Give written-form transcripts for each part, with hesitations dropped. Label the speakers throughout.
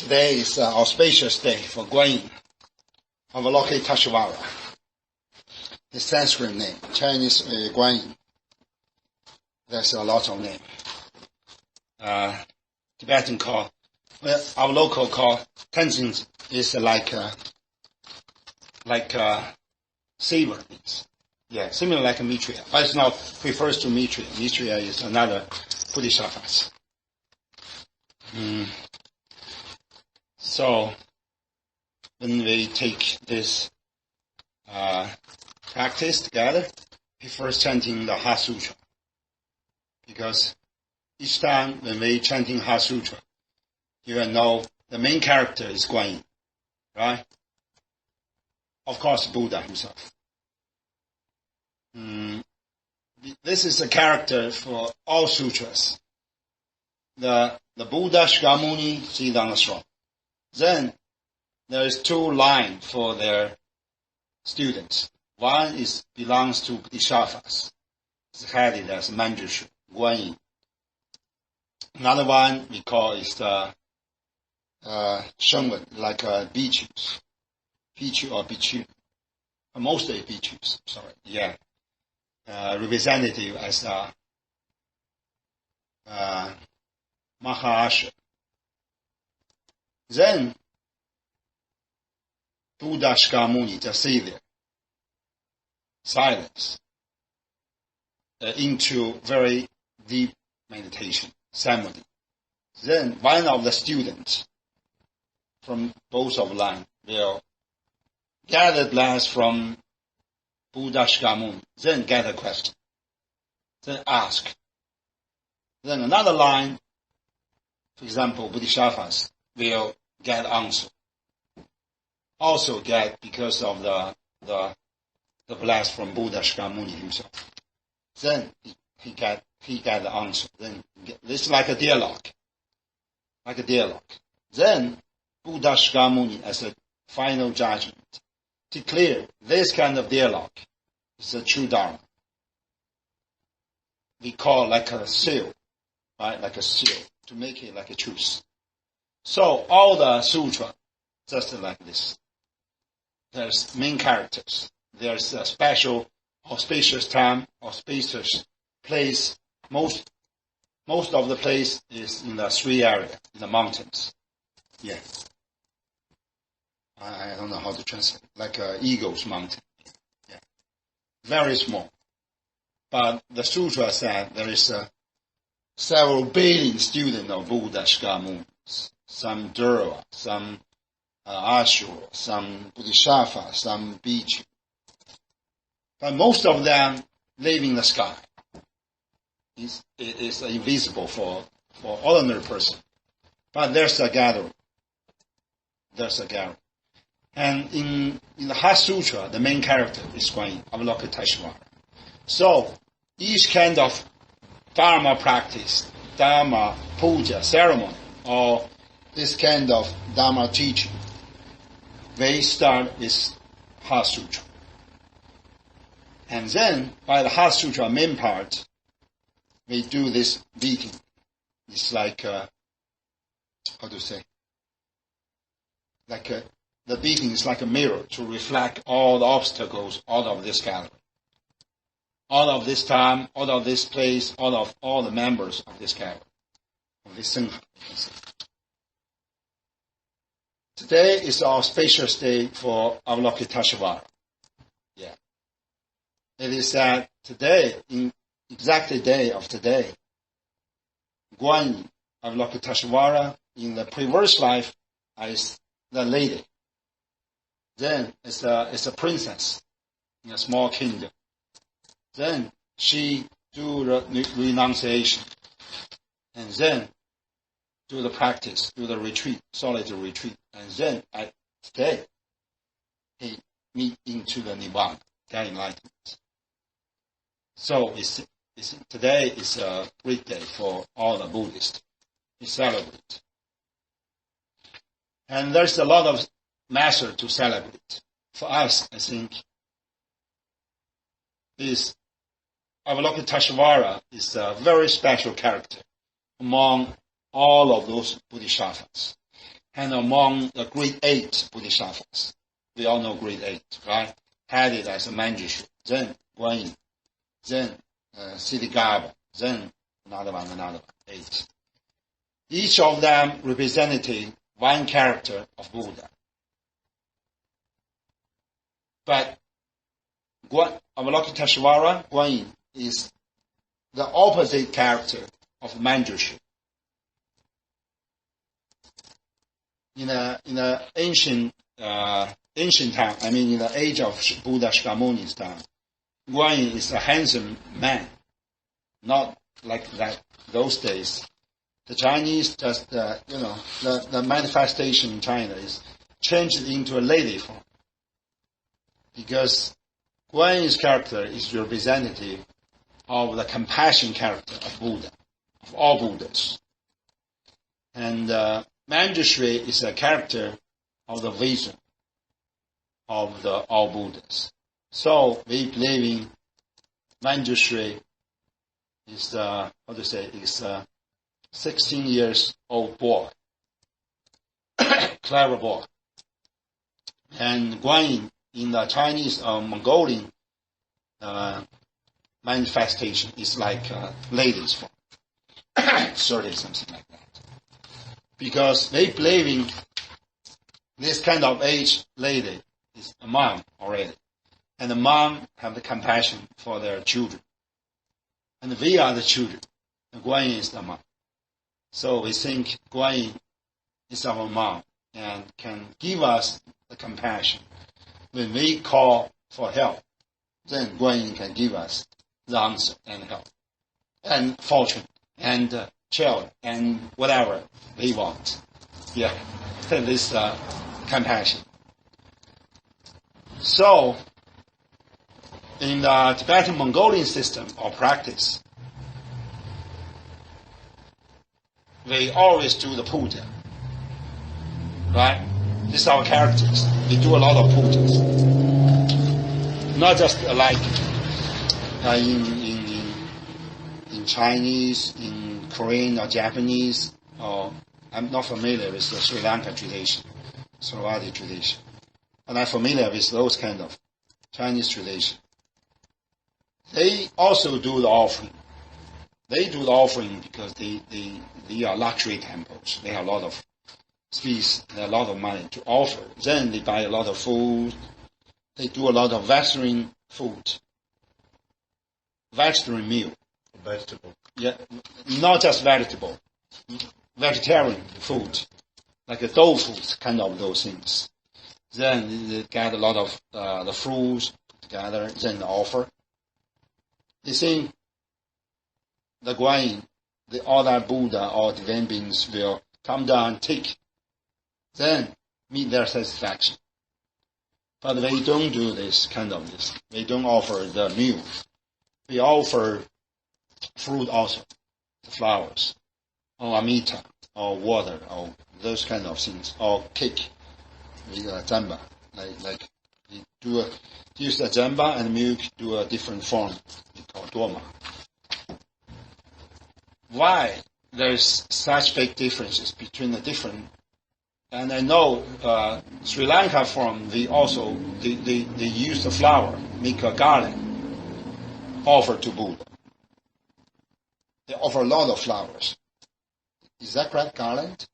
Speaker 1: Today is Auspicious Day for Guanyin, Avalokiteshvara. His Sanskrit name, Chinese Guanyin. There's a lot of names. Tibetan call, our local call, Tenzin is like savor means. Yeah, similar like a Maitreya, but it's not refers to Maitreya. Maitreya is another Bodhisattvas. So, when we take this practice together, we first chanting the Heart Sutra. Because each time when we chanting Heart Sutra, you will know the main character is Guanyin, right? Of course, Buddha himself. This is the character for all sutras. The Buddha Shakyamuni Siddhanta Sutras. Then there is two lines for their students. One belongs to Bodhisattvas. It's headed as Manjushu, Guanyin. Another one we call is the Shengwen, like Bhikkhus. Bhikkhu or Bhikkhu. Mostly Bhikkhus, sorry. Yeah. Representative as Mahasha. Then, Buddha Shakyamuni, the savior, silence into very deep meditation, samadhi. Then, one of the students from both of lines will gather glance from Buddha Shakyamuni, then get a question, then ask. Then another line, for example, Bodhisattvas, will get answer. Also get because of the blast from Buddha Shakyamuni himself. Then he get the answer. Then it's like a dialogue. Like a dialogue. Then Buddha Shakyamuni as a final judgment declare this kind of dialogue is a true Dharma. We call like a seal, right? Like a seal to make it like a truth. So all the sutra, just like this. There's main characters. There's a special auspicious time, auspicious place. Most of the place is in the Sri area, in the mountains. Yeah. I don't know how to translate. Like Eagle's Mountain. Yeah. Very small. But the sutra said there is several billion students of Buddha Shakyamuni. Some Durva, some Ashura, some Bodhisattva, some Bhikkhu. But most of them live in the sky. It's invisible for ordinary person. But there's a gathering. There's a gathering. And in the Heart Sutra, the main character is Guanyin, Avalokiteshvara. So, each kind of Dharma practice, Dharma puja ceremony, or this kind of Dharma teaching, we start with Heart Sutra. And then, by the Heart Sutra main part, we do this beating. It's like, how to say? Like the beating is like a mirror to reflect all the obstacles out of this gathering. All of this time, all of this place, all the members of this gathering, of this sangha. Today is the auspicious day for Avalokiteshvara. Yeah. It is that today, in exactly day of today, Guanyin, Avalokiteshvara, in the previous life, is the lady. Then it's a princess in a small kingdom. Then she do the renunciation. And then do the practice, do the retreat, solitary retreat. And then today, he meet into the Nibbana, that enlightenment. So today is a great day for all the Buddhists. We celebrate. And there's a lot of method to celebrate. For us, I think, Avalokiteshvara is a very special character among all of those Bodhisattvas. and among the great 8 bodhisattvas. We all know great 8, right? Headed as a Manjushri, then Guanyin, then Siddhigarbha, then another one, 8. Each of them representing one character of Buddha. But Avalokiteshvara, Guanyin, is the opposite character of Manjushri. In the ancient time, in the age of Buddha Shakyamuni's time, Guanyin is a handsome man, not like that those days. The Chinese just, the manifestation in China is changed into a lady form. Because Guanyin's character is representative of the compassion character of Buddha, of all Buddhas. And Manjushri is a character of the vision of all Buddhas. So we believe in Manjushri is, is a 16 years old boy, clever boy. And Guanyin in the Chinese or Mongolian manifestation is like ladies form, 30 something like that. Because they believe in this kind of age lady is a mom already. And the mom have the compassion for their children. And we are the children. And Guanyin is the mom. So we think Guanyin is our mom and can give us the compassion. When we call for help, then Guanyin can give us the answer and help. And fortune and child and whatever we want. Yeah, this compassion. So, in the Tibetan Mongolian system or practice, we always do the puja. Right? This is our characters. We do a lot of pujas. Not just like in Chinese, in Korean or Japanese, or I'm not familiar with the Sri Lanka tradition, Saravati tradition. And I'm familiar with those kind of Chinese tradition. They also do the offering. They do the offering because they are luxury temples. They have a lot of space, a lot of money to offer. Then they buy a lot of food. They do a lot of Western food. Western meal.
Speaker 2: Vegetable.
Speaker 1: Yeah, not just vegetable. Vegetarian food. Like a tofu, kind of those things. Then they get a lot of the fruits together, then they offer. They think the Guanyin, the other Buddha or divine beings will come down and take, then meet their satisfaction. But we don't do this kind of this. We don't offer the meal. We offer fruit also, the flowers, or amita, or water, or those kind of things, or cake, with jamba. Like we use the jamba and milk, do a different form, we call Dharma. Why there's such big differences between the different? And I know Sri Lanka form, they use the flower, make a garland, offer to Buddha. They offer a lot of flowers. Is that correct, garland?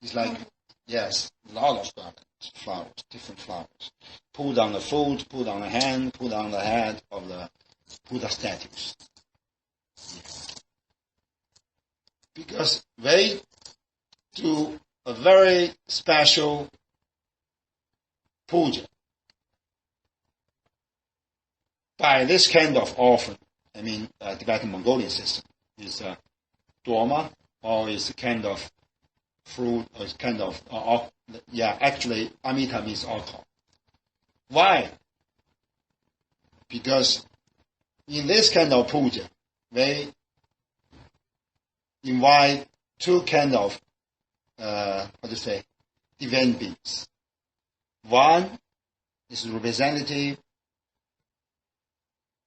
Speaker 1: It's like, yes, a lot of garland, flowers, different flowers. Put on the foot, put on the hand, put on the head of the Buddha statues. Because they do a very special puja. By this kind of offering, Tibetan Mongolian system is Dharma, or is a kind of fruit, or is kind of, actually, amita means alcohol. Why? Because in this kind of puja, they invite two kind of, divine beings. One is representative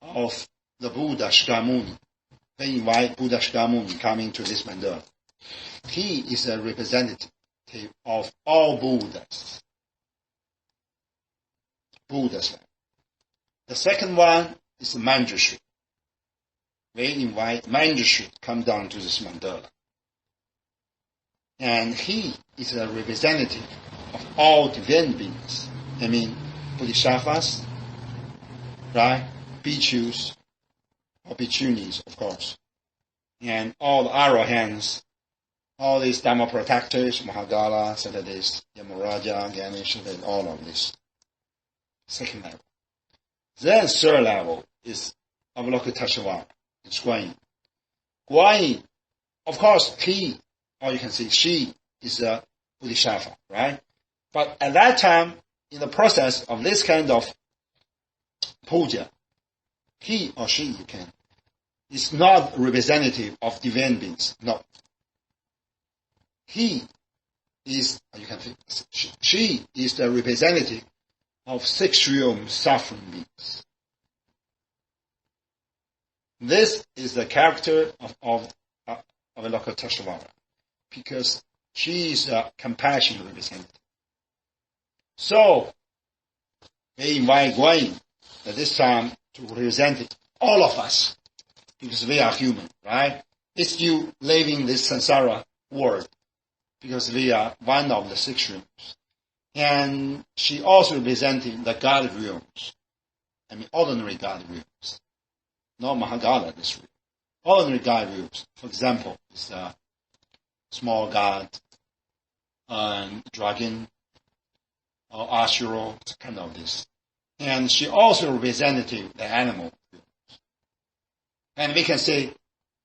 Speaker 1: of the Buddha Shakyamuni. They invite Buddha Shakyamuni coming to this mandala. He is a representative of all Buddhas. Buddhas. The second one is Manjushri. We invite Manjushri to come down to this mandala. And he is a representative of all divine beings. I mean, Bodhisattvas, right? Bhikkhus, or Bhikkhunis, of course. And all the Arahants, all these Dharma protectors, Mahagala, Sadadis, Yamaraja, Ganesha, and all of this. Second level. Then third level is Avalokiteshvara. It's Guanyin. Guanyin, of course, he, or you can say she, is a Bodhisattva, right? But at that time, in the process of this kind of puja, he or she is not representative of divine beings. No. He is, you can think, she is the representative of 6 realm suffering beings. This is the character of Avalokiteshvara, because she is a compassion representative. So, we invite Guanyin at this time to represent all of us, because we are human, right? It's still living this samsara world, because we are one of the 6 realms. And she also representing the God realms. I mean, ordinary God realms. Not Mahagala, this realm. Ordinary God realms. For example, is a small God, dragon, or Ashura, kind of this. And she also represented the animal realms. And we can say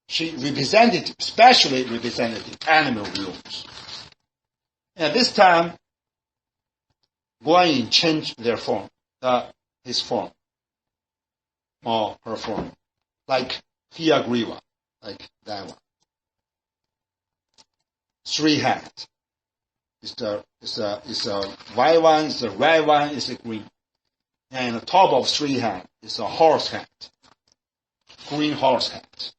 Speaker 1: she represented, especially represented animal realms. At this time, Guanyin changed their form, his form, or her form, like Hiyagriva, like that one. 3 heads. It's a white one, it's a red one, it's a green. And the top of 3 heads is a horse head, green horse head.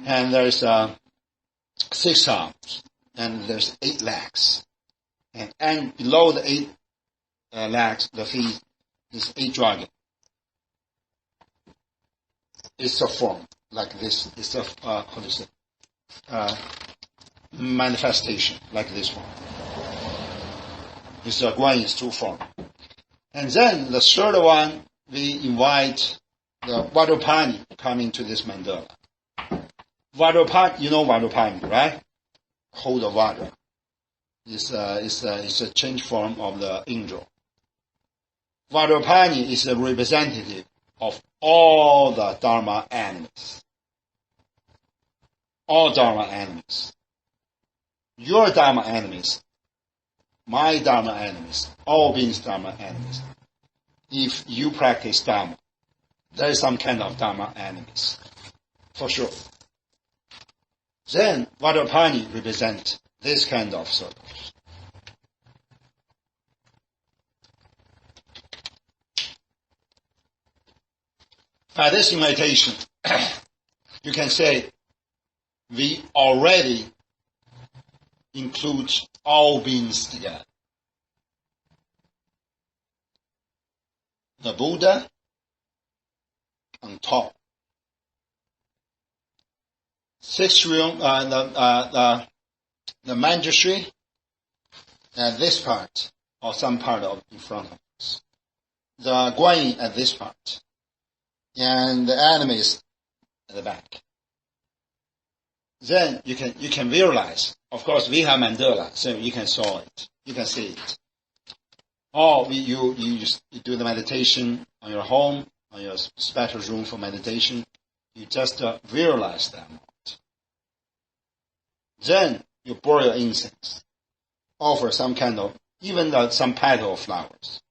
Speaker 1: And there's 6 arms, and there's 8 legs. And below the 8 legs, the feet, is 8 dragon. It's a form like this. It's a how do you say? Manifestation like this one. It's a Guanyin's 2 form. And then the third one, we invite the Vadopani coming to this mandala. Vadopani, you know Vadopani, right? Hold the water. It's a change form of the angel. Vadopani is a representative of all the Dharma enemies. All Dharma enemies. Your Dharma enemies. My Dharma enemies. All beings Dharma enemies. If you practice Dharma, there is some kind of Dharma enemies. For sure. Then Vadopani represents this kind of circles. By this invitation, you can say we already include all beings together. The Buddha on top. 6 realm, the Manjushri, at this part, or some part of in front of us. The Guanyin at this part. And the enemies at the back. Then you can visualize. Of course, we have mandala, so you can saw it. You can see it. Or you do the meditation on your home, on your special room for meditation. You just visualize them. Then you pour your incense. Offer some kind of, even some petal of flowers.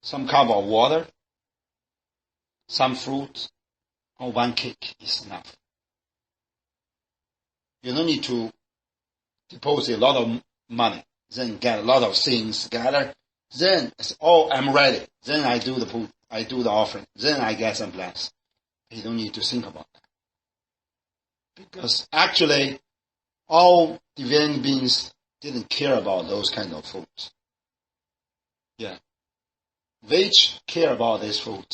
Speaker 1: Some cup of water. Some fruit. Or 1 cake is enough. You don't need to deposit a lot of money. Then get a lot of things together. Then it's, I'm ready. Then I do the offering. Then I get some bless. You don't need to think about that. Because actually, all divine beings didn't care about those kind of foods. Yeah. Which care about this food?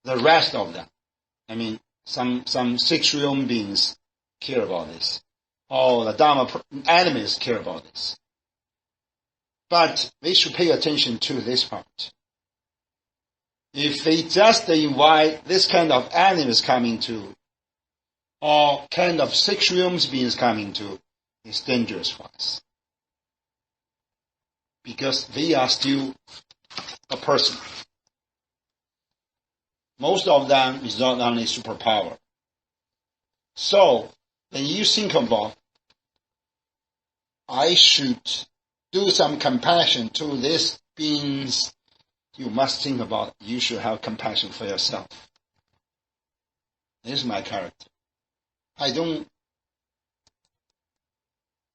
Speaker 1: The rest of them. I mean, some 6 trillion beings care about this. All the Dharma enemies care about this. But we should pay attention to this part. If we just invite this kind of enemies coming to, or kind of 6 trillion beings coming to, it's dangerous for us. Because we are still a person. Most of them is not only superpower. So, when you think about, I should do some compassion to these beings, you must think about, you should have compassion for yourself. This is my character. I don't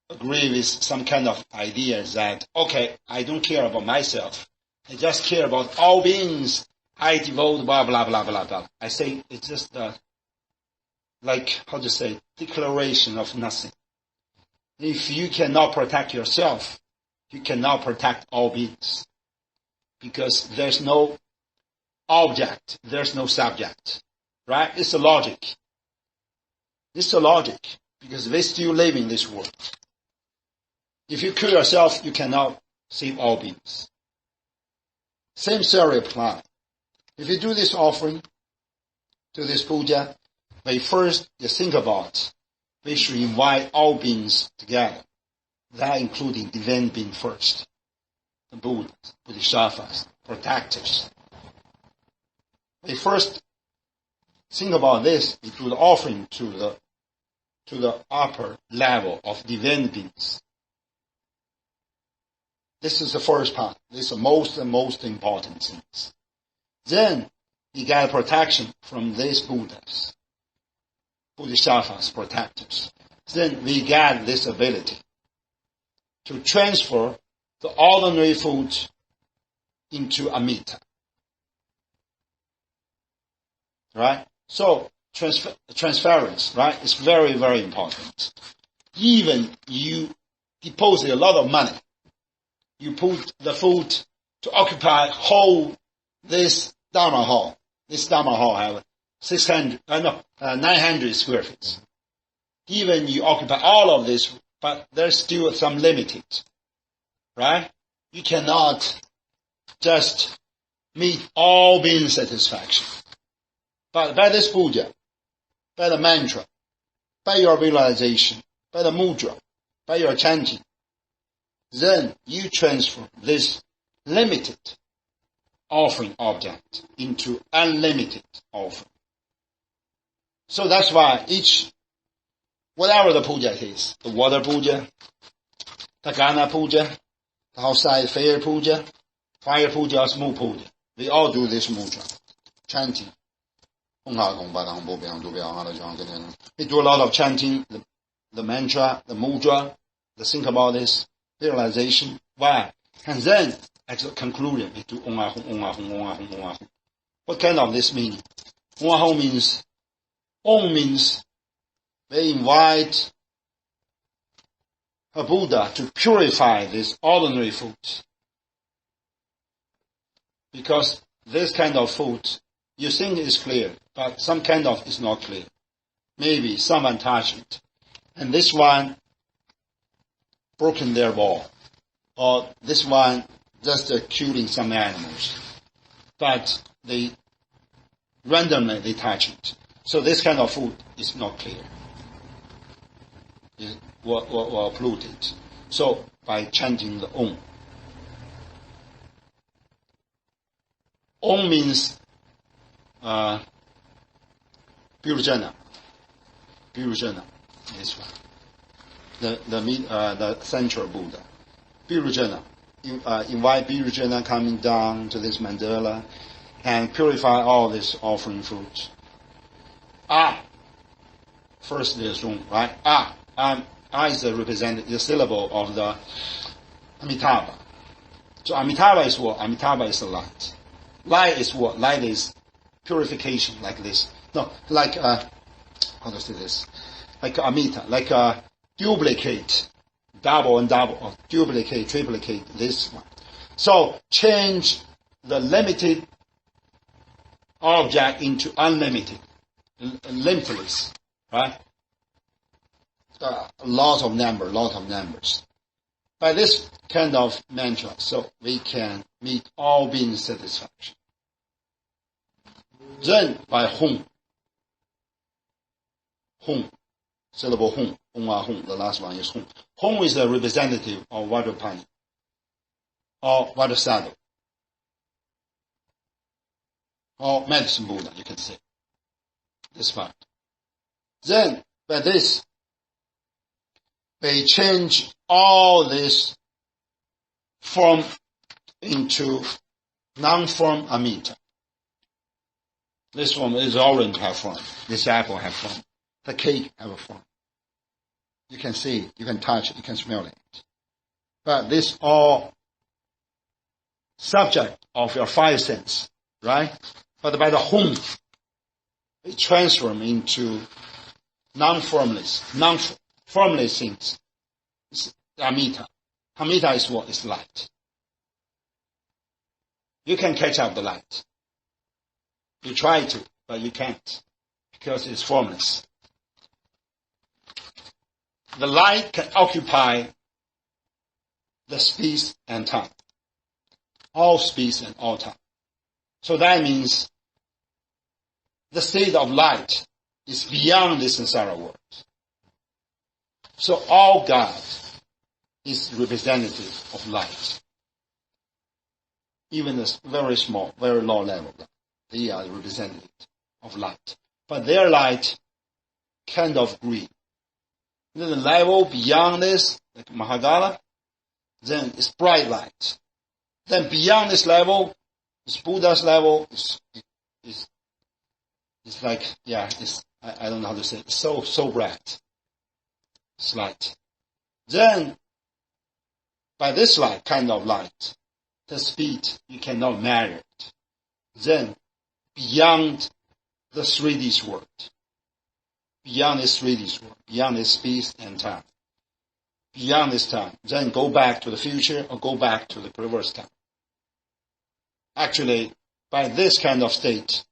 Speaker 1: agree with some kind of idea that, okay, I don't care about myself. I just care about all beings. I devote blah, blah, blah, blah, blah. I say it's just declaration of nothing. If you cannot protect yourself, you cannot protect all beings. Because there's no object, there's no subject. Right? It's a logic. It's a logic. Because we still live in this world. If you kill yourself, you cannot save all beings. Same theory apply. If you do this offering to this puja, we first you think about, we should invite all beings together. That including divine being first. The Buddhas, Bodhisattvas, protectors. We first think about this, we do the offering to the upper level of divine beings. This is the first part. This is the most important things. Then you get protection from these Buddhas, Bodhisattvas, protectors. Then we get this ability to transfer the ordinary food into amita. Right? So, transference, right, is very, very important. Even you deposit a lot of money, you put the food to occupy this Dharma hall. This Dharma hall have 900 square feet. Even you occupy all of this, but there's still some limited. Right? You cannot just meet all being satisfaction. But by this puja, by the mantra, by your visualization, by the mudra, by your chanting, then you transfer this limited offering object into unlimited offering. So that's why whatever the puja is, the water puja, the Gana puja, the outside fire puja, or smoke puja, we all do this mudra, chanting. We do a lot of chanting, the mantra, the mudra, the think about this, realization. Why? And then, at the conclusion, we do Om Ahum, Om Ahum, Om Ahum, Om Ahum. What kind of this meaning? Om Ahum means, Om means, they invite a Buddha to purify this ordinary food. Because this kind of food, you think is clear, but some kind of is not clear. Maybe someone touched it, and this one broken their ball, or this one just killing some animals, but they randomly touch it. So this kind of food is not clear. It were polluted. So by chanting the Om. Om means Birujana, this one. The central Buddha. Birujana. Invite Birujana coming down to this mandala and purify all this offering fruits. First there's Om, right? Is the syllable of the Amitabha. So Amitabha is what? Amitabha is the light. Light is what? Light is purification, like this. No, like, how to say this? Like Amita, like duplicate, double and double, or duplicate, triplicate this one. So change the limited object into unlimited, limitless, right? A lot of numbers. By this kind of mantra, so we can meet all beings' satisfaction. Then by hum, syllable hum, the last one is hum. Hum is the representative of Vajrapani, or Vajrasattva, or medicine Buddha, you can say. This part. Then, by this, we change all this form into non-form amita. This one is orange have form. This apple have form. The cake have a form. You can see it, you can touch it, you can smell it. But this all subject of your five sense, right? But by the hum, it transform into non-formless things. It's amita. Amita is what? Is light. You can catch up the light. You try to, but you can't, because it's formless. The light can occupy the space and time. All space and all time. So that means the state of light is beyond the samsara world. So all God is representative of light. Even the very small, very low level, they are representative of light. But their light kind of green. Then the level beyond this, like Mahagala, then it's bright light. Then beyond this level, this Buddha's level is like, I don't know how to say it, so bright. It's light. Then, by this light, kind of light, the speed, you cannot measure it. Then, beyond the 3D world, beyond this 3D world, beyond this space and time, beyond this time, then go back to the future or go back to the previous time. Actually, by this kind of state,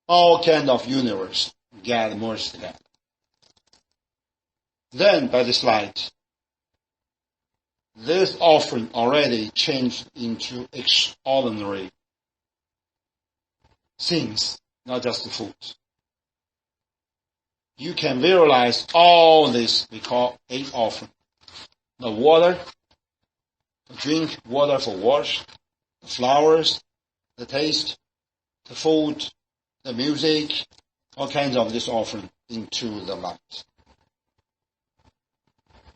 Speaker 1: all kind of universe get merged together. Then, by this light, this offering already changed into extraordinary things, not just the food. You can visualize all this we call 8 offering. The water, the drink, water for wash, the flowers, the taste, the food, the music, all kinds of this offering into the light.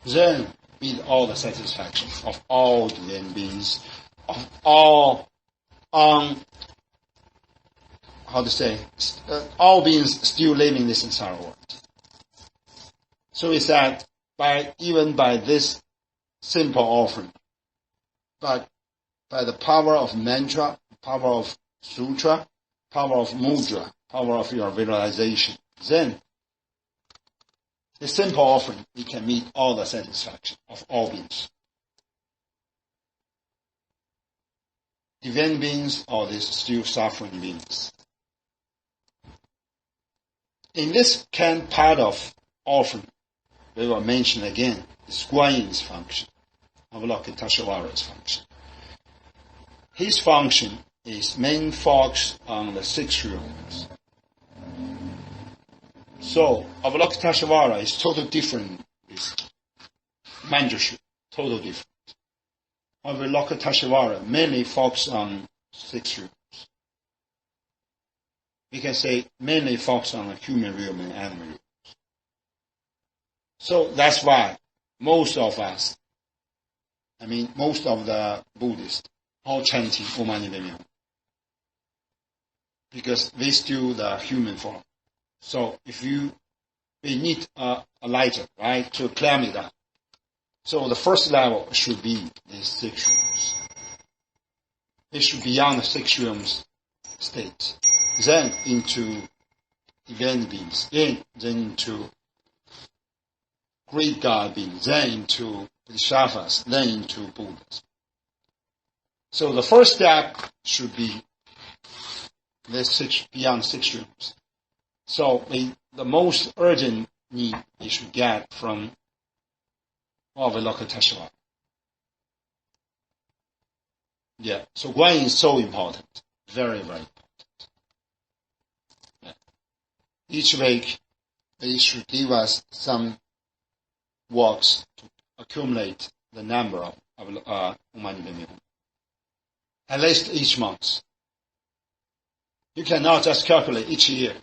Speaker 1: Then, with all the satisfaction of all divine beings, of all, all beings still living in this samsara world. So it's that even by this simple offering, but by the power of mantra, power of sutra, power of mudra, power of your visualization, then the simple offering, we can meet all the satisfaction of all beings. Divine beings or these still suffering beings. In this part of offering, we will mention again is Guan Yin's function, Avalokiteshvara's function. His function is main focus on the 6 realms. So, Avalokiteshvara is totally different with Manjushri, totally different. Avalokiteshvara mainly focus on 6 realms. We can say mainly focus on the human realm and animal realms. So that's why most of us, most of the Buddhists, all chanting Om Mani Padme Hum. Because they still the human form. So we need a lighter, right, to climb it up. So the first level should be these 6 realms. It should be beyond the 6 realms state. Then into divine beings. Then into Greek god beings, then into Bodhisattvas, then into Buddhas. So the first step should be this beyond 6 realms. So the most urgent need we should get from Avalokiteshvara. Yeah, so Guanyin is so important. Very, very important. Yeah. Each week, they should give us some works to accumulate the number of Umani Bimihum. At least each month. You cannot just calculate each year.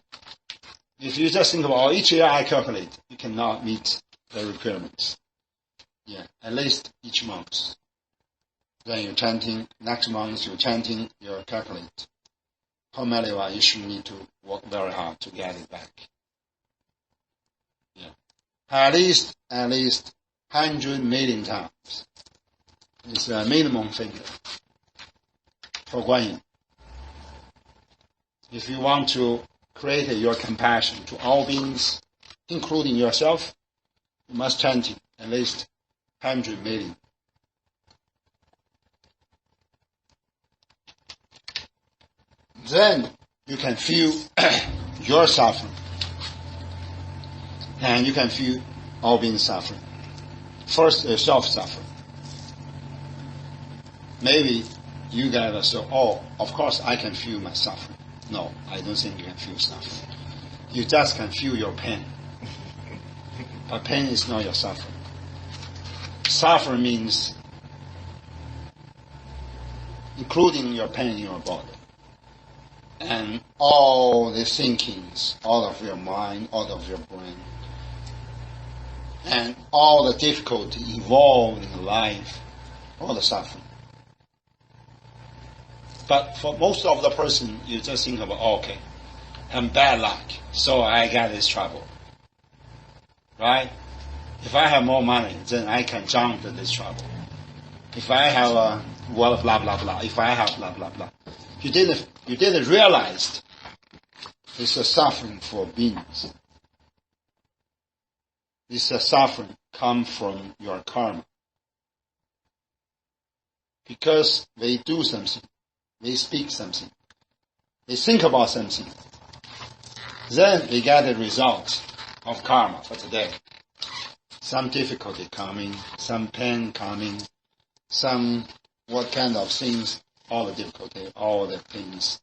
Speaker 1: If you just think about each year I calculate, you cannot meet the requirements. Yeah, at least each month. Then you're chanting, next month you're chanting, you calculate. How many you should need to work very hard to get it back. Yeah. At least 100 million times. It's a minimum figure for Guanyin. If you want to create your compassion to all beings, including yourself, you must chant it at least 100 million. Then you can feel your suffering. And you can feel all beings suffering. First, self-suffering. Maybe you guys say, of course I can feel my suffering. No, I don't think you can feel suffering. You just can feel your pain. But pain is not your suffering. Suffering means including your pain in your body. And all the thinkings, all of your mind, all of your brain, and all the difficulty involved in life, all the suffering. But for most of the person, you just think about, okay, I'm bad luck, so I got this trouble. Right? If I have more money, then I can jump this trouble. If I have blah, blah, blah. If I have blah, blah, blah. You didn't realize it's a suffering for beings. This suffering comes from your karma. Because they do something, they speak something, they think about something, then they get the result of karma for today. Some difficulty coming, some pain coming, some what kind of things, all the difficulty, all the things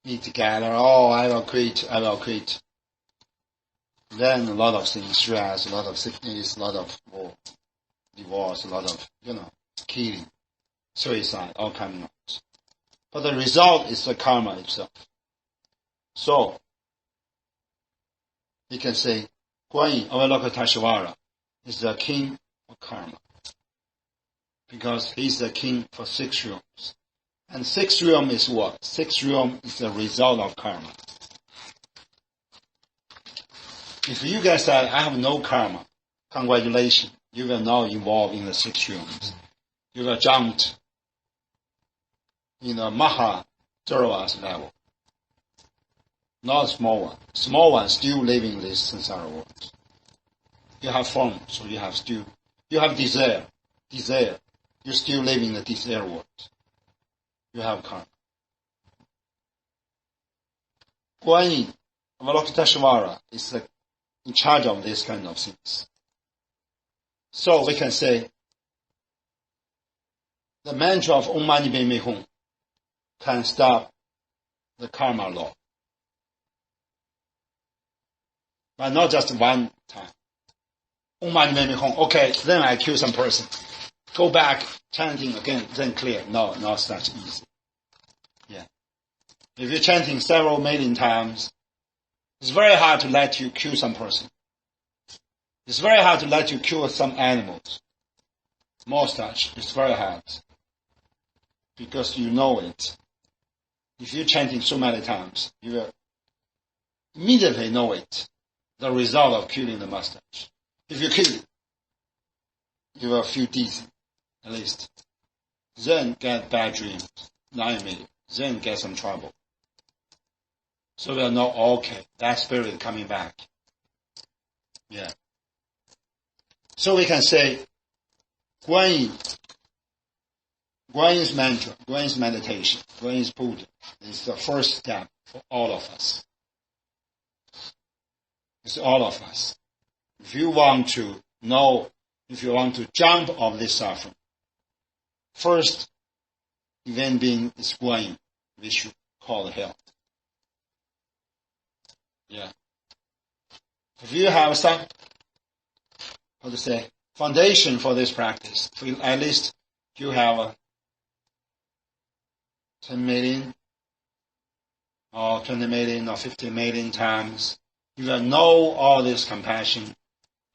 Speaker 1: meet together. I will quit. Then a lot of things, stress, a lot of sickness, a lot of war, divorce, a lot of, killing, suicide, all coming out. But the result is the karma itself. So, you can say, Guanyin, Avalokiteshvara, is the king of karma. Because he's the king for 6 realms. And 6 realm is what? 6 realm is the result of karma. If you guys say, I have no karma, congratulations, you will now involve in the 6 realms. You will jump in the Maha Zoroas level. Not a small one. Small one still living in this samsara world. You have form, so you have desire. You're still living in the desire world. You have karma. Guanyin, Avalokiteshvara is in charge of this kind of things. So we can say, the mantra of Om Mani Padme Hum can stop the karma law. But not just one time. Om Mani Padme Hum, okay, then I kill some person. Go back, chanting again, then clear. No, not such easy. Yeah. If you're chanting several million times, it's very hard to let you kill some person. It's very hard to let you kill some animals. More such, it's very hard. Because you know it. If you're chanting so many times, you will immediately know it. The result of killing the mustache. If you kill it, you will feel dizzy, at least. Then get bad dreams, nightmare. Then get some trouble. So we'll know, okay, that spirit coming back. Yeah. So we can say, Guanyin's mantra, Guanyin's meditation, Guanyin's puja is the first step for all of us. It's all of us. If you want to know, if you want to jump off this suffering, first event being is Guanyin, we should call health. Yeah. If you have some, foundation for this practice, at least you have 10 million or 20 million or 50 million times. You will know all this compassion.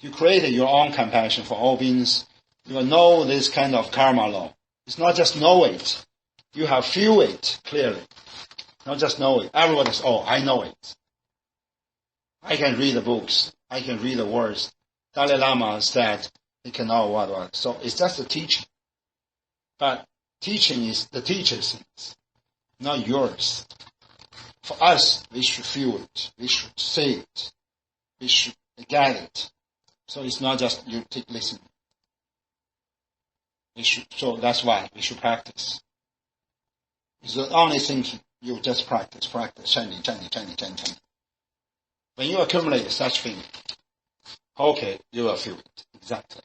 Speaker 1: You created your own compassion for all beings. You will know this kind of karma law. It's not just know it. You have feel it clearly. Not just know it. Everybody says, oh, I know it. I can read the books. I can read the words. Dalai Lama said he can know what. So it's just a teaching. But teaching is the teacher's things, not yours. For us, we should feel it. We should say it. We should get it. So it's not just you listen. So that's why we should practice. It's the only thinking. You just practice, chanting. When you accumulate such thing, okay, you will feel it. Exactly.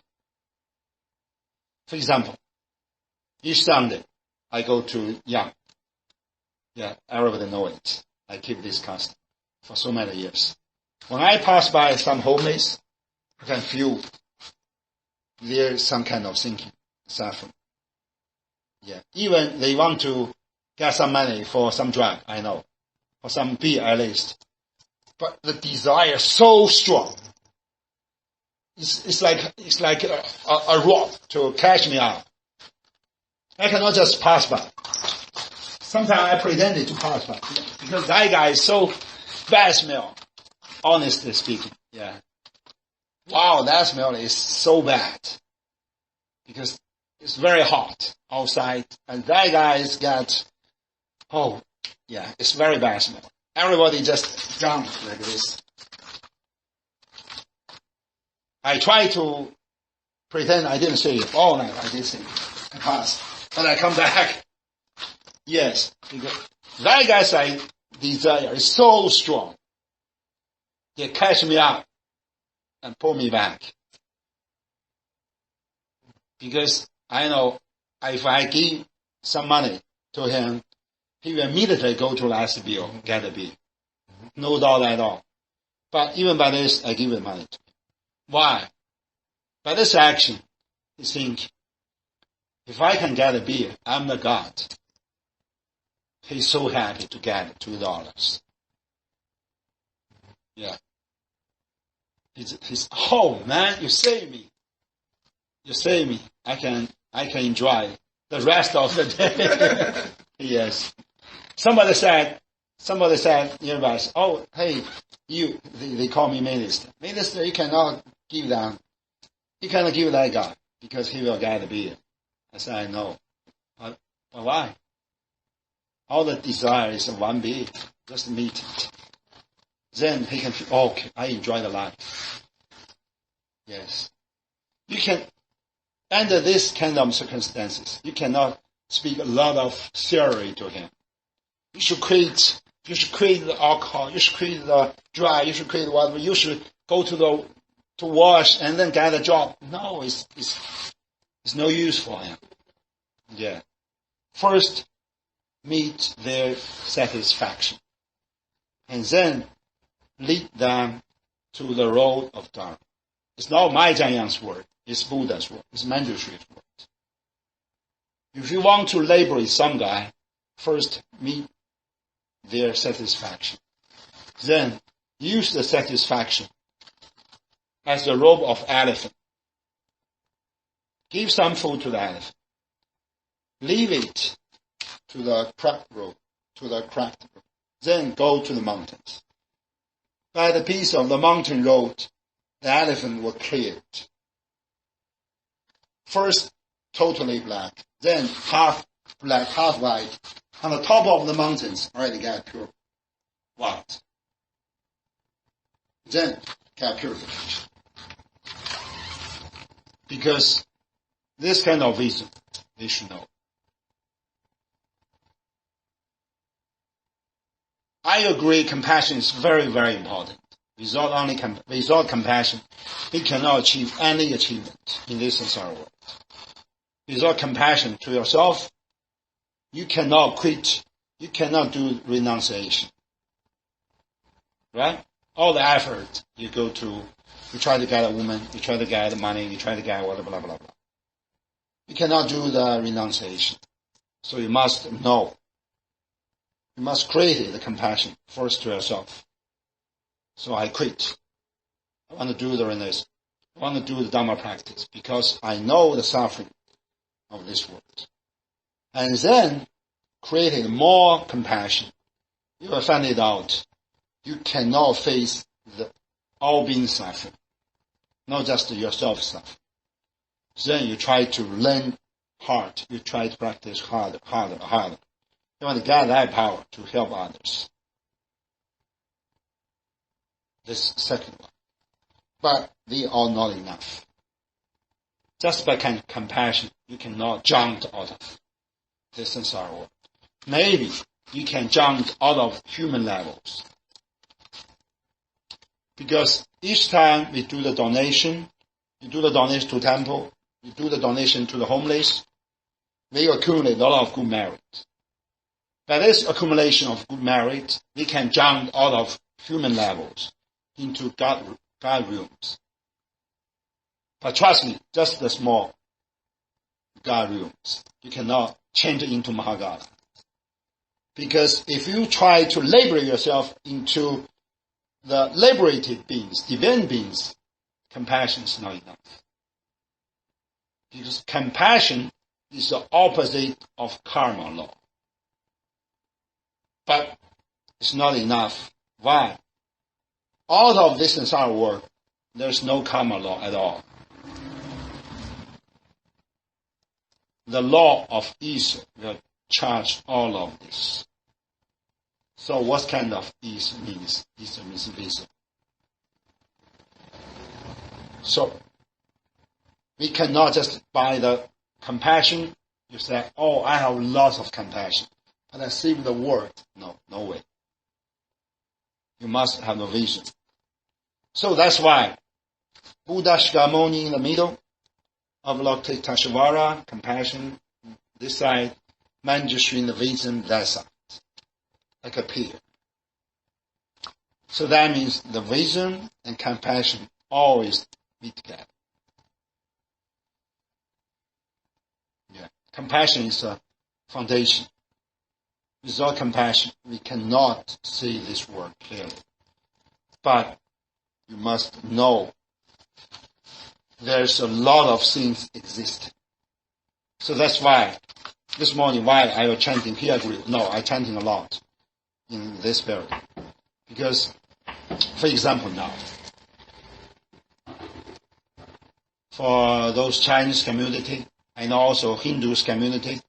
Speaker 1: For example, each Sunday, I go to Yang. Yeah, everybody knows it. I keep this custom for so many years. When I pass by some homeless, I can feel there's some kind of thinking, suffering. Yeah, even they want to get some money for some drug, I know, for some beer at least. But the desire is so strong. It's like a rope to catch me out. I cannot just pass by. Sometimes I pretended to pass by because that guy is so bad smell. Honestly speaking, yeah. Wow, that smell is so bad because it's very hot outside, and that guy's got it's very bad smell. Everybody just jumps like this. I try to pretend I didn't see it all night. I did see it. I passed, but I come back. Yes, because that guy's desire is so strong. He catch me up and pull me back. Because I know if I give some money to him, he will immediately go to last bill, get a bill. No doubt at all. But even by this, I give him money to him. Why? By this action, he think, if I can get a bill, I'm the God. He's so happy to get $2. Yeah. He's oh man, you save me. You save me. I can enjoy the rest of the day. Yes. Somebody said nearby, oh, hey, they call me minister. Minister, you cannot give them. You cannot give that guy because he will get a bill. I said, I know. But why? All the desire is one bill. Just meet it. Then he can feel, okay, I enjoy the life. Yes. You can, under this kind of circumstances, you cannot speak a lot of theory to him. You should create the alcohol, you should create the drug, you should create whatever, you should go to wash and then get a job. No, it's no use for him. Yeah. First, meet their satisfaction. And then lead them to the road of Dharma. It's not my Jianyang's word. It's Buddha's word. It's Manjushi's word. If you want to liberate some guy, first meet their satisfaction. Then use the satisfaction as the robe of elephant. Give some food to the elephant. Leave it to the cracked road, Then go to the mountains. By the piece of the mountain road, the elephant will clear it. First, totally black. Then half black, half white. On the top of the mountains, already got pure white. Then, get purification. Because this kind of wisdom, they should know. I agree compassion is very, very important. Without compassion, we cannot achieve any achievement in this samsara world. Without compassion to yourself, you cannot quit. You cannot do renunciation. Right? All the effort you go to, you try to get a woman, you try to get money, you try to get whatever, blah, blah, blah. You cannot do the renunciation. So you must know. You must create the compassion first to yourself. So I quit. I want to do the renunciation. I want to do the Dharma practice because I know the suffering of this world. And then creating more compassion. You will find it out. You cannot face the all being suffering, not just yourself suffering. Then you try to learn hard. You try to practice harder. You want to get that power to help others. This second one. But they are not enough. Just by compassion, you cannot jump out of the samsara world. Maybe you can jump out of human levels. Because each time we do the donation, you do the donation to temple, you do the donation to the homeless, we accumulate a lot of good merit. By this accumulation of good merit, we can jump out of human levels into God realms. But trust me, just the small God realms. You cannot change it into Mahagala. Because if you try to liberate yourself into the liberated beings, divine beings, compassion is not enough. Because compassion is the opposite of karma law. But it's not enough. Why? Out of this samsara world, there's no karma law at all. The law of ease will charge all of this. So what kind of ease means? Ease means wisdom. So we cannot just buy the compassion. You say, oh, I have lots of compassion, but I save the world. No way. You must have the vision. So that's why Buddha Shakyamuni in the middle, Avalokiteshvara, compassion, this side, Manjushri in the vision, that side, like a peer. So that means the vision and compassion always meet together. Yeah. Compassion is a foundation. Without compassion, we cannot see this world clearly. But you must know there's a lot of things existing. So that's why this morning, why I was chanting here, I chanting a lot in this period. Because, for example now, for those Chinese community and also Hindus community,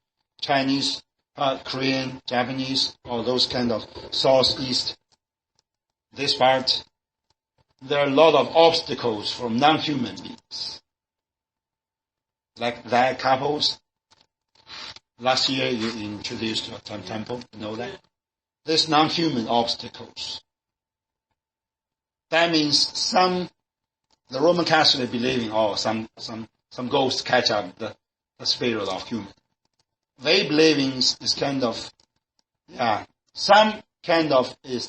Speaker 1: Chinese, Korean, Japanese, or those kind of Southeast, this part, there are a lot of obstacles from non-human beings. Like that couples, last year you introduced a temple, you know that? There's non-human obstacles. That means the Roman Catholic believing, some ghosts catch up the spirit of human. They believe in this kind of, some kind of is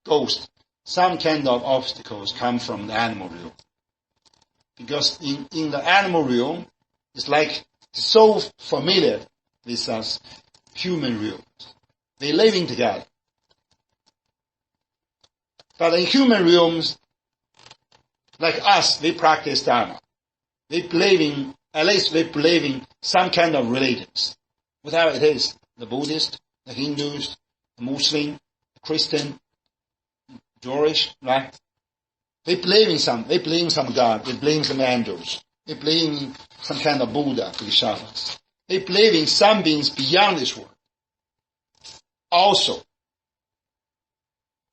Speaker 1: ghost. Some kind of obstacles come from the animal realm. Because in the animal realm, it's like so familiar with us human realms. They're living together. But in human realms, like us, we practice Dharma. At least we believe in some kind of religions. Whatever it is, the Buddhist, the Hindus, the Muslim, the Christian, Jewish, right? They believe in some God, they believe in some angels, they believe in some kind of Buddha, Bodhisattvas. They believe in some beings beyond this world. Also.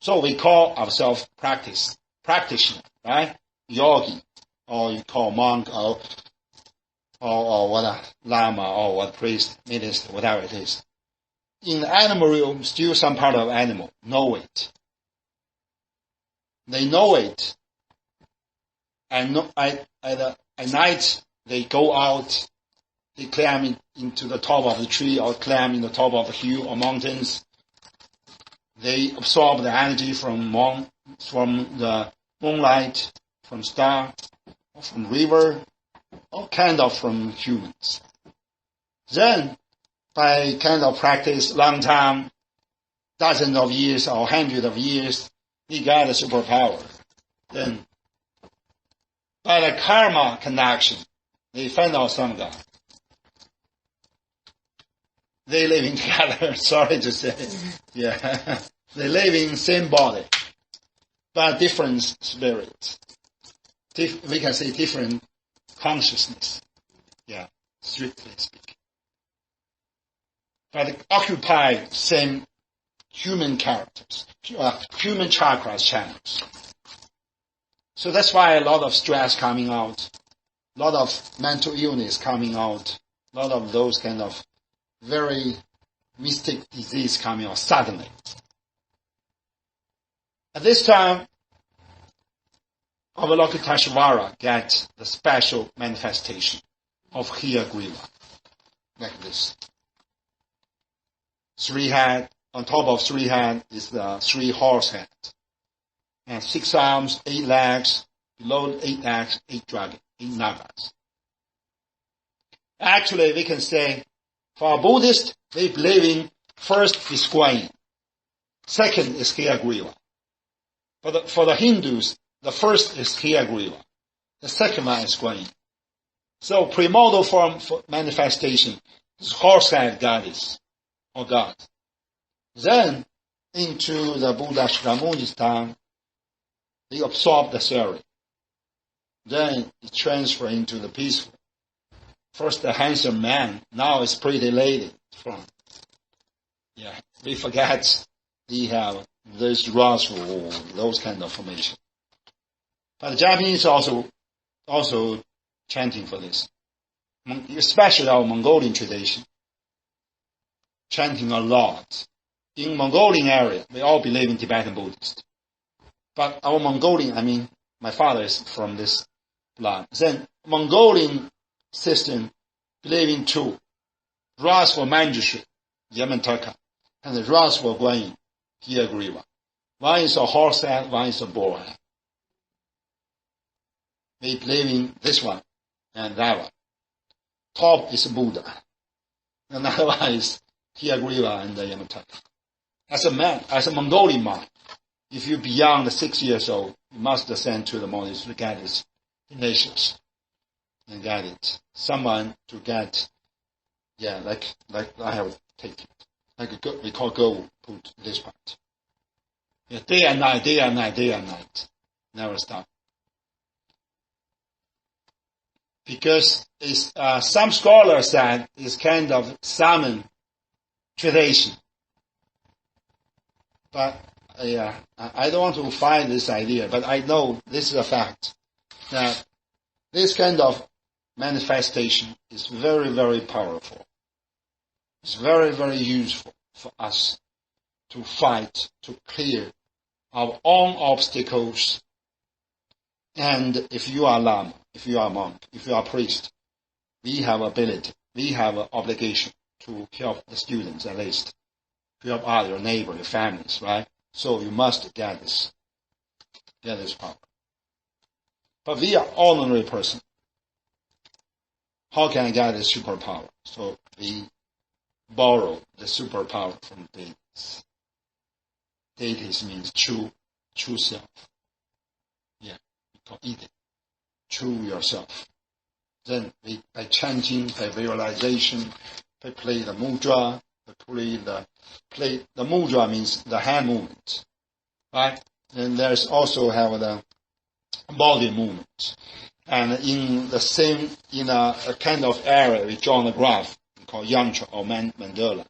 Speaker 1: So we call ourselves practitioner, right? Yogi, or you call monk, or or what a lama or what priest, minister, whatever it is. In the animal realm, still some part of animal know it. They know it. And at night, they go out, they climb into the top of the tree or climb in the top of the hill or mountains. They absorb the energy from the moonlight, from star, or from river, or kind of from humans. Then, by kind of practice, long time, dozens of years or hundreds of years, he got a superpower. Then, by the karma connection, they find out some God. They living together, sorry to say. Yeah. They live in same body, but different spirits. We can say different consciousness. Yeah, strictly speaking. But they occupy same human characters, human chakras channels. So that's why a lot of stress coming out, a lot of mental illness coming out, a lot of those kind of very mystic disease coming out suddenly. At this time, Avalokiteshvara get the special manifestation of Hiyagriva, like this. 3 head, on top of 3 head is the 3 horse head. And 6 arms, 8 legs, below 8 legs, 8 dragon, 8 nagas. Actually, we can say, for a Buddhist, they believe in first is Guanyin, second is Hiyagriva. For the Hindus, the first is Hiyagriva, the second one is Guanyin. So primordial form for manifestation is horse-head goddess or god. Then into the Buddha Shakyamuni's time, they absorb the theory. Then it transfers into the peaceful. First the handsome man, now it's pretty lady. Yeah, we forget they have this wrathful, those kind of formation. But the Japanese also chanting for this. Especially our Mongolian tradition. Chanting a lot. In Mongolian area, we all believe in Tibetan Buddhist. But our Mongolian, my father is from this blood. Then Mongolian system believe in 2. Wrathful Manjushri, Yamantaka, and the wrathful Guanyin, Hiyagriva. One is a horse head, one is a boar head. We believe in this one and that one. Top is Buddha. Another one is Hiyagriva and the Yamantaka. As a man, as a Mongolian man, if you're beyond 6 years old, you must ascend to the monastery to get its initials and get it. Someone to get, like I have taken it. Like we call go put this part. Yeah, day and night, day and night, day and night. Never stop. Because it's, some scholars said it's kind of Saman tradition. But I don't want to find this idea, but I know this is a fact, that this kind of manifestation is very, very powerful. It's very, very useful for us to fight, to clear our own obstacles. And if you are Lama, if you are monk, if you are priest, we have ability, we have an obligation to help the students at least, to help other, your neighbor, your families, right? So you must get this power. But we are ordinary person. How can I get this superpower? So we borrow the superpower from deities. Deities means true self. Yeah, we call it true yourself. Then we, by chanting, by visualization, by play the mudra, the mudra means the hand movement, right? And there's also have the body movement. And in the same, in a kind of area, we draw on a graph called yantra or mandala.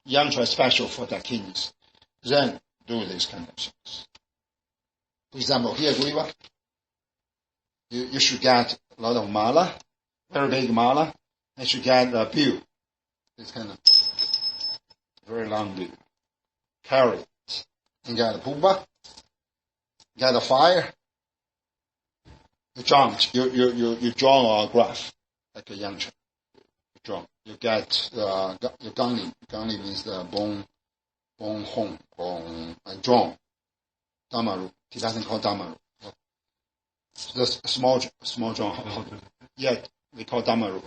Speaker 1: Yantra is special for dakinis. Then do this kind of things. For example, here, Griva, you should get a lot of mala. very big mala, and she get a bill. This kind of very long bill. Carry it. And get a pupa, get a fire. You draw a graph like a young child. You draw. You get your gangli. Gangli means the bone home, and drawn. Damaru. He doesn't call Damaru. The small drum. Yeah, we call Damaru.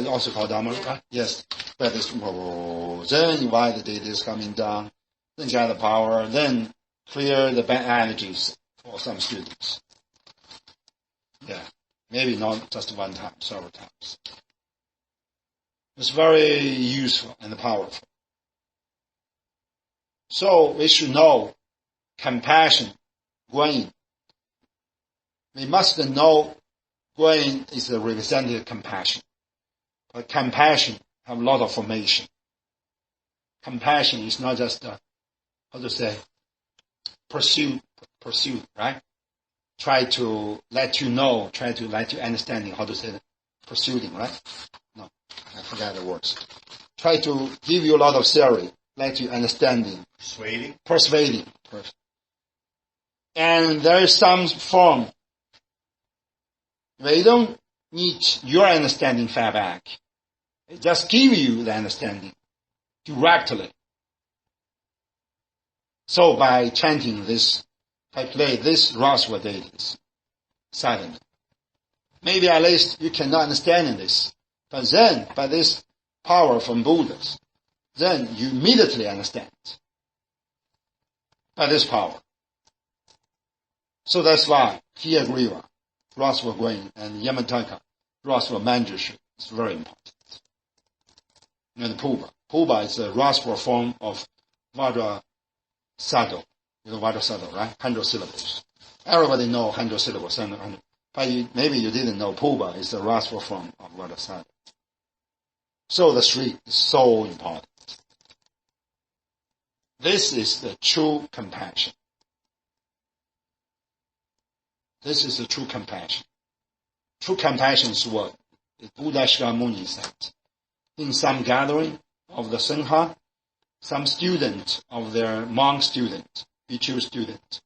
Speaker 1: Also called Damaru. Right? Yes. But this, then why the data is coming down, then get the power, then clear the bad energies for some students. Yeah. Maybe not just one time, several times. It's very useful and powerful. So we should know compassion, Guanyin. We must know Guanyin is a representative compassion. But compassion have a lot of formation. Compassion is not just pursuit, right? Try to let you know, try to let you understanding, pursuing, right? No, I forgot the words. Try to give you a lot of theory, let you understanding. Persuading. And there is some form. They don't need your understanding feedback. They just give you the understanding directly. So by chanting this, I play this Raswa deities silently. Maybe at least you cannot understand this. But then, by this power from Buddhas, then you immediately understand. By this power. So that's why Hiyagriva, Raswa Guanyin, and Yamataka, Raswa Manjushri is very important. And Puba. Puba is a Raswa form of Vajra Sado. You know Vajra Sado, right? 100 syllables. Everybody know 100 syllables. 100. But maybe you didn't know Puba is the Raswa form of Vajra Sado. So the street is so important. This is the true compassion. This is the true compassion. True compassion is what Buddha Shakyamuni said. In some gathering of the Sangha, some student of their monk student, Bhikkhu student,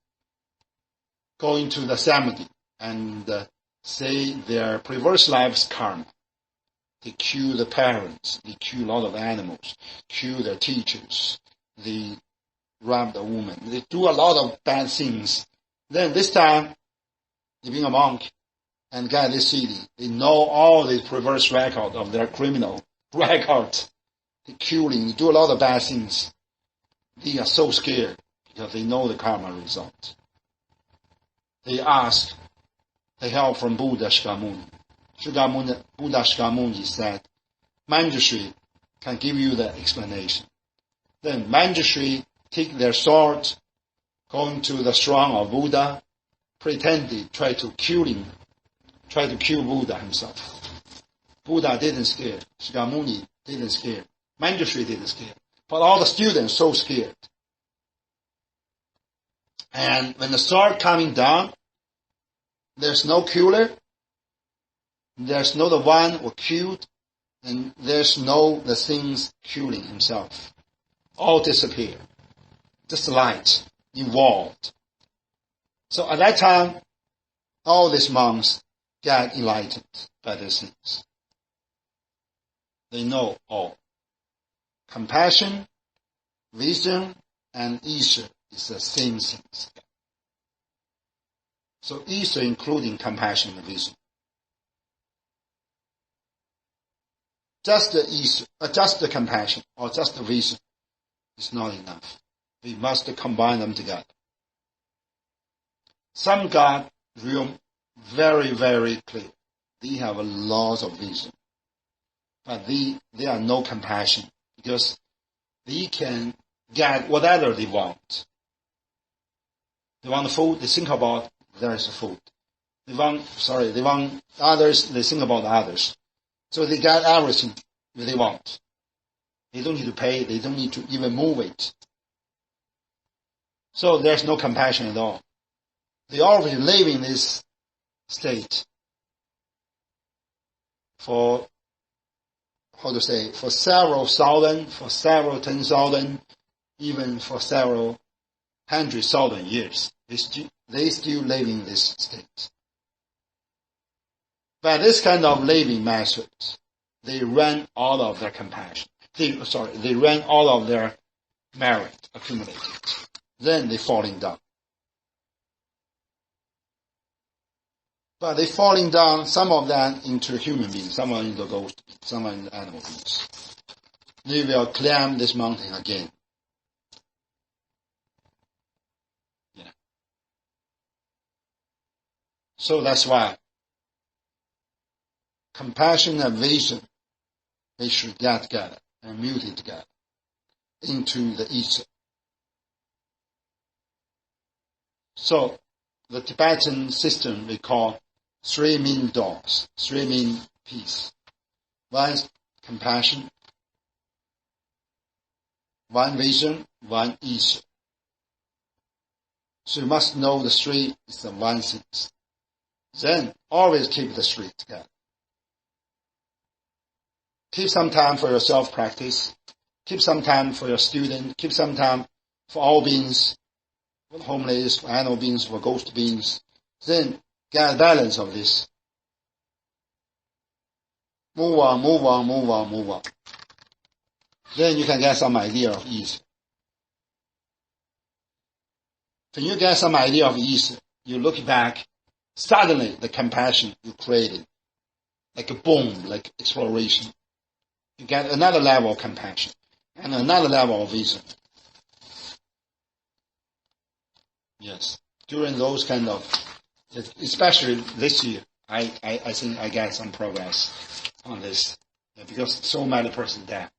Speaker 1: go into the samadhi and say their previous life's karma. They kill the parents, they kill a lot of animals, kill their teachers, they rob the woman, they do a lot of bad things. Then this time, they being a monk and get this CD, they know all the previous record of their criminal record. They killing, they do a lot of bad things. They are so scared because they know the karma result. They ask the help from Buddha Shakyamuni. Buddha Shakyamuni said, Manjushri can give you the explanation. Then Manjushri take their sword, going to the shrine of Buddha, pretended try to kill Buddha himself. Buddha didn't scare. Shakyamuni didn't scare. Manjushri didn't scare. But all the students so scared. And when the sword coming down, there's no killer, there's no the one who killed, and there's no the things killing himself. All disappear. Just light evolved. So at that time, all these monks get enlightened by these things. They know all. Compassion, wisdom, and Isha is the same things. So Isha including compassion and wisdom. Just the compassion or just the wisdom is not enough. We must combine them together. Some God real very, very clear. They have a lot of wisdom. But they are no compassion because they can get whatever they want. They want food, they think about there is food. They want others, they think about others. So they get everything they want. They don't need to pay, they don't need to even move it. So there's no compassion at all. They already live in this state. for several thousand, for several 10,000, even for several 100,000 years. They still live in this state. By this kind of living method, they run out of their compassion. They run out of their merit accumulated. Then they falling down. But they falling down, some of them into human beings, some are into ghost beings, some are into animal beings. They will climb this mountain again. Yeah. So that's why compassion and vision, they should get together and mute together into the ether. So the Tibetan system we call three main doors, three main pieces. One is compassion, one vision, one ether. So you must know the three is the one thing. Then always keep the three together. Keep some time for your self-practice. Keep some time for your student. Keep some time for all beings, for the homeless, for animal beings, for ghost beings. Then get a balance of this. Move on, move on, move on, move on. Then you can get some idea of ease. When you get some idea of ease, you look back, suddenly the compassion you created, like a boom, like exploration. You get another level of compassion and another level of vision. Yes. During those kind of, especially this year, I think I get some progress on this. Because so many persons died.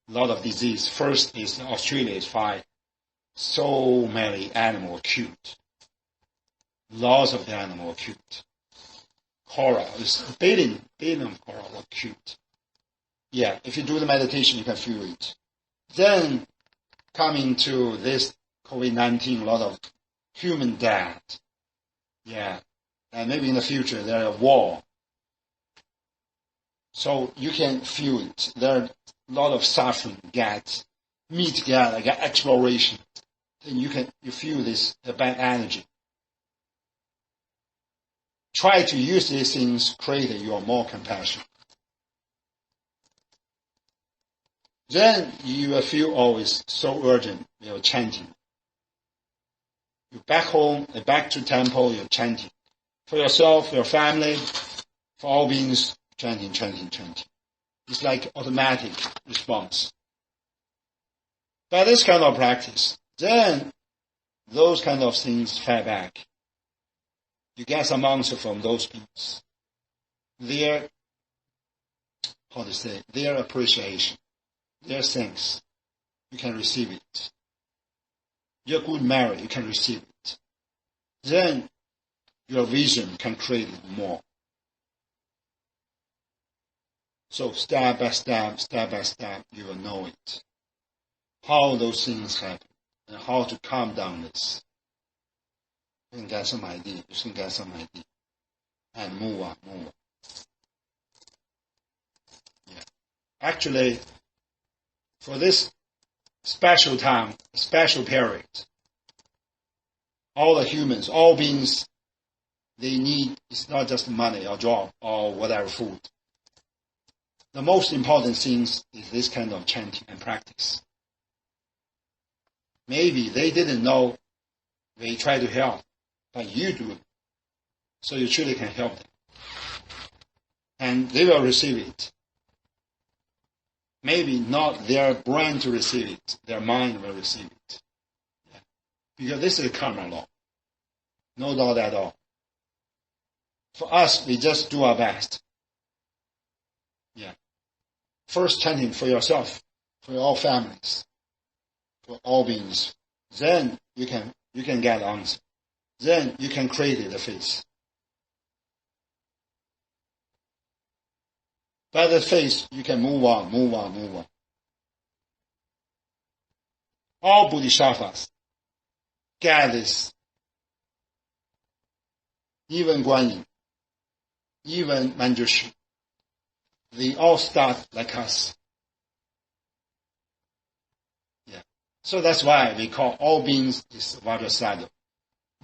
Speaker 1: A lot of disease. First is Australia is fire. So many animals killed. Lots of the animal were killed. Coral, it's billion of coral were killed. Yeah, if you do the meditation, you can feel it. Then, coming to this COVID-19, a lot of human death. Yeah, and maybe in the future there are war. So you can feel it. There are a lot of suffering, meet together, get exploration. Then you feel this, the bad energy. Try to use these things, create your more compassion. Then you will feel always so urgent, you're chanting. You back home, back to temple, you're chanting. For yourself, your family, for all beings, chanting, chanting, chanting. It's like automatic response. By this kind of practice, then those kind of things fall back. You get some answer from those beings. Their appreciation. Their thanks, you can receive it. Your good merit, you can receive it. Then your vision can create it more. So step by step, you will know it. How those things happen and how to calm down this. You can get some idea. And move on. Yeah. Actually, for this special time, special period, all the humans, all beings, they need, it's not just money or job or whatever food. The most important things is this kind of chanting and practice. Maybe they didn't know, they try to help, but you do it. So you truly can help them. And they will receive it. Maybe not their brain to receive it, their mind will receive it. Yeah. Because this is a karma law. No doubt at all. For us, we just do our best. Yeah. First chanting for yourself, for all families, for all beings. Then you can get answer. Then you can create the face. By the face, you can move on. All bodhisattvas get this. Even Guanyin, even Manjushri, they all start like us. Yeah. So that's why we call all beings is Vajrasattva.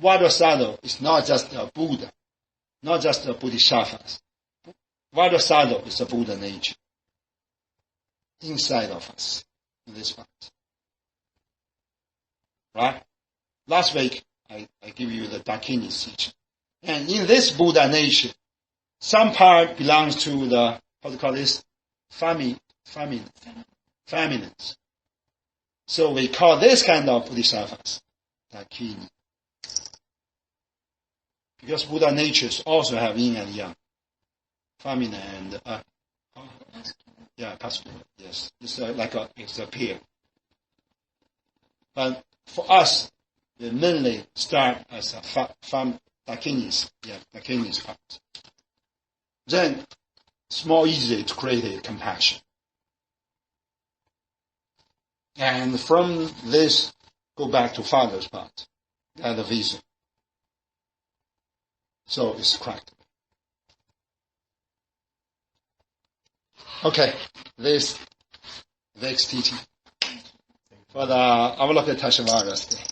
Speaker 1: Vajrasattva is not just a Buddha, not just a Bodhisattvas. Vajrasattva is a Buddha nature inside of us in this part. Right? Last week, I give you the Dakinis teaching. And in this Buddha nature, some part belongs to the, how do you call this? Feminines. So we call this kind of Bodhisattvas Dakini. Because Buddha natures also have yin and yang. Feminine and, masculine. Yes. It's it's a pair. But for us, we mainly start as a Dakinis. Yeah, Dakinis part. Then it's more easy to create a compassion. And from this, go back to Father's part, the vision. So it's correct. Okay, this next teaching for the Avalokiteshvara Day.